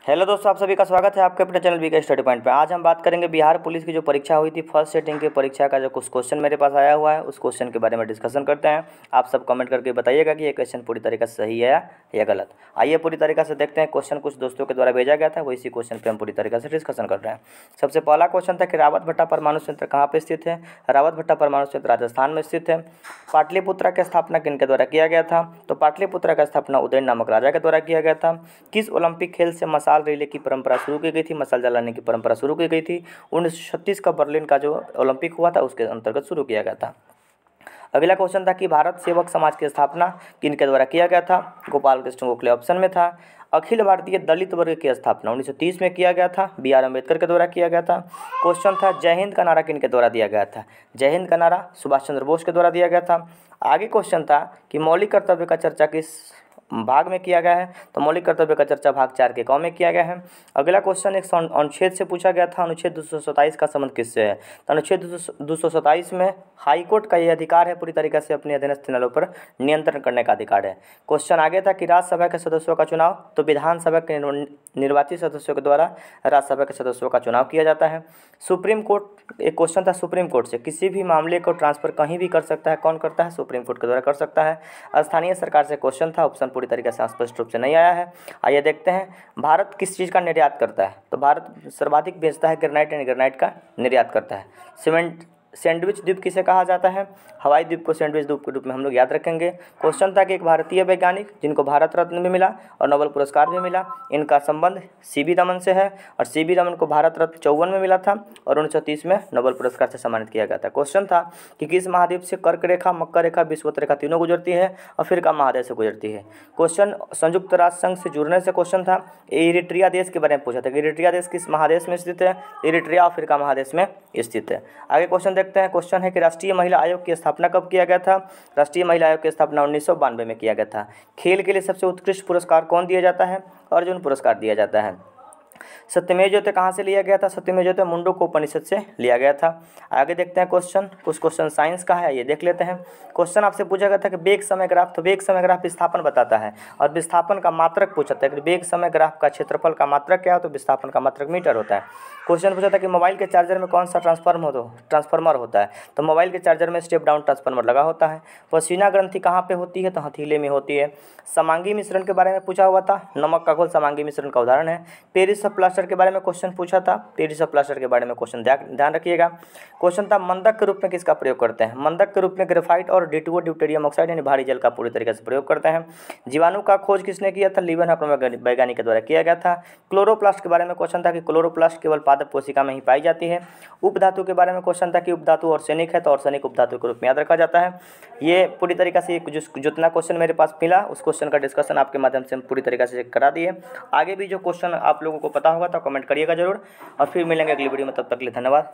Hello दोस्तों, आप सभी का स्वागत है आपके अपने चैनल वीके स्टडी पॉइंट पे। आज हम बात करेंगे बिहार पुलिस की जो परीक्षा हुई थी फर्स्ट सेटिंग की परीक्षा का जो कुछ क्वेश्चन मेरे पास आया हुआ है उस क्वेश्चन के बारे में डिस्कशन करते हैं। आप सब कमेंट करके बताइएगा कि ये क्वेश्चन पूरी तरीके से सही है या गलत। आइए पूरी तरीके से देखते हैं। क्वेश्चन कुछ दोस्तों के द्वारा भेजा गया था, वो इसी क्वेश्चन पर हम पूरी तरीके से डिस्कशन कर रहे हैं। सबसे पहला क्वेश्चन था कि रावत भट्टा परमाणु संयंत्र कहाँ पर स्थित है। रावत भट्टा परमाणु संयंत्र राजस्थान में स्थित है। पाटलिपुत्रा की स्थापना किनके द्वारा किया गया था। तो पाटलिपुत्रा का स्थापना उदयन नामक राजा के द्वारा किया गया था। किस ओलंपिक खेल से मशाल रिले की परंपरा शुरू की गई थी, मशाल जलाने की परंपरा शुरू की गई थी। 1936 का बर्लिन का जो ओलंपिक हुआ था उसके अंतर्गत शुरू किया गया था। अगला क्वेश्चन था कि भारत सेवक समाज की स्थापना किनके द्वारा किया गया था। गोपाल कृष्ण गोखले ऑप्शन में था। अखिल भारतीय दलित वर्ग की स्थापना 1930 में किया गया था, बी.आर. अम्बेडकर के द्वारा किया गया था। क्वेश्चन था जय हिंद का नारा किनके द्वारा दिया गया था। जय हिंद का नारा सुभाष चंद्र बोस के द्वारा दिया गया था। आगे क्वेश्चन था कि मौलिक कर्तव्य का चर्चा किस भाग में किया गया है। तो मौलिक कर्तव्य का चर्चा भाग 4 के क में किया गया है। अगला क्वेश्चन एक अनुच्छेद से पूछा गया था। अनुच्छेद 227 का संबंध किससे है। तो अनुच्छेद 227 में हाईकोर्ट का यह अधिकार है पूरी तरीके से अपने अधीनस्थ न्यायालयों पर नियंत्रण करने का अधिकार है। क्वेश्चन आगे था कि राज्यसभा के सदस्यों का चुनाव, तो विधानसभा के निर्वाचित सदस्यों के द्वारा राज्यसभा के सदस्यों का चुनाव किया जाता है। सुप्रीम कोर्ट, एक क्वेश्चन था सुप्रीम कोर्ट से किसी भी मामले को ट्रांसफर कहीं भी कर सकता है, कौन करता है, सुप्रीम कोर्ट के द्वारा कर सकता है। स्थानीय सरकार से क्वेश्चन था, ऑप्शन पूरी तरीके से स्पष्ट रूप से नहीं आया है। आइए देखते हैं भारत किस चीज़ का निर्यात करता है। तो भारत सर्वाधिक बेचता है ग्रेनाइट एंड ग्रेनाइट का निर्यात करता है। सीमेंट सैंडविच द्वीप किसे कहा जाता है। हवाई द्वीप को सैंडविच द्वीप के रूप में हम लोग याद रखेंगे। क्वेश्चन था कि एक भारतीय वैज्ञानिक जिनको भारत रत्न भी मिला और नोबेल पुरस्कार भी मिला, इनका संबंध सी.वी. रमन से है और सी.वी. रमन को भारत रत्न 54 में मिला था और 1930 में नोबेल पुरस्कार से सम्मानित किया गया था। क्वेश्चन था कि किस महाद्वीप से कर्क रेखा, मकर रेखा, विषुवत रेखा तीनों गुजरती है, अफ्रीका महादेश से गुजरती है। क्वेश्चन संयुक्त राष्ट्र संघ से जुड़ने से क्वेश्चन था। इरिट्रिया देश के बारे में पूछा था कि इरिट्रिया देश किस महादेश में स्थित है। इरिट्रिया अफ्रीका महादेश में स्थित है। आगे क्वेश्चन देखते हैं। क्वेश्चन है कि राष्ट्रीय महिला आयोग की स्थापना कब किया गया था। राष्ट्रीय महिला आयोग की स्थापना 1992 में किया गया था। खेल के लिए सबसे उत्कृष्ट पुरस्कार कौन दिया जाता है। अर्जुन पुरस्कार दिया जाता है। सत्यमेव जयते कहाँ से लिया गया था। सत्यमेव जयते मुंडको उपनिषद से लिया गया था। आगे देखते हैं क्वेश्चन, कुछ क्वेश्चन साइंस का है, ये देख लेते हैं। क्वेश्चन आपसे पूछा गया था कि वेग समय ग्राफ, तो वेग समय ग्राफ विस्थापन बताता है और विस्थापन का मात्रक पूछा था कि वेग समय ग्राफ का क्षेत्रफल का मात्रक क्या हो, तो विस्थापन का मात्रक मीटर होता है। क्वेश्चन पूछा था कि मोबाइल के चार्जर में कौन सा ट्रांसफार्मर होता है। तो मोबाइल के चार्जर में स्टेप डाउन ट्रांसफार्मर लगा होता है। पसीना ग्रंथि कहाँ पे होती है, तो हथेली में होती है। समांगी मिश्रण के बारे में पूछा हुआ था, नमक का घोल समांगी मिश्रण का उदाहरण है। पेरिस ऑफ प्लास्टर के बारे में क्वेश्चन पूछा था, पेरिस ऑफ प्लास्टर के बारे में क्वेश्चन ध्यान रखिएगा। क्वेश्चन था मंदक के रूप में किसका प्रयोग करते हैं। मंदक के रूप में ग्रेफाइट और D2O ड्यूटेरियम ऑक्साइड यानी भारी जल का पूरी तरीके से प्रयोग करते हैं। जीवाणु का खोज किसने किया था, लीवेनहॉपर वैज्ञानिक के द्वारा किया गया था। क्लोरोप्लास्ट के बारे में क्वेश्चन था कि क्लोरोप्लास्ट केवल पादप कोशिका में ही पाई जाती है। उपधातु के बारे में क्वेश्चन था कि उपधातु अर्सेनिक है, तो अर्सेनिक उपधातु के रूप में याद रखा जाता है। ये पूरी तरीके से जितना क्वेश्चन मेरे पास मिला उस क्वेश्चन का डिस्कशन आपके माध्यम से हम पूरी तरीके से करा दिए। आगे भी जो क्वेश्चन आप लोगों को पता होगा तो कमेंट करिएगा जरूर और फिर मिलेंगे अगली वीडियो में। तब तक के लिए धन्यवाद।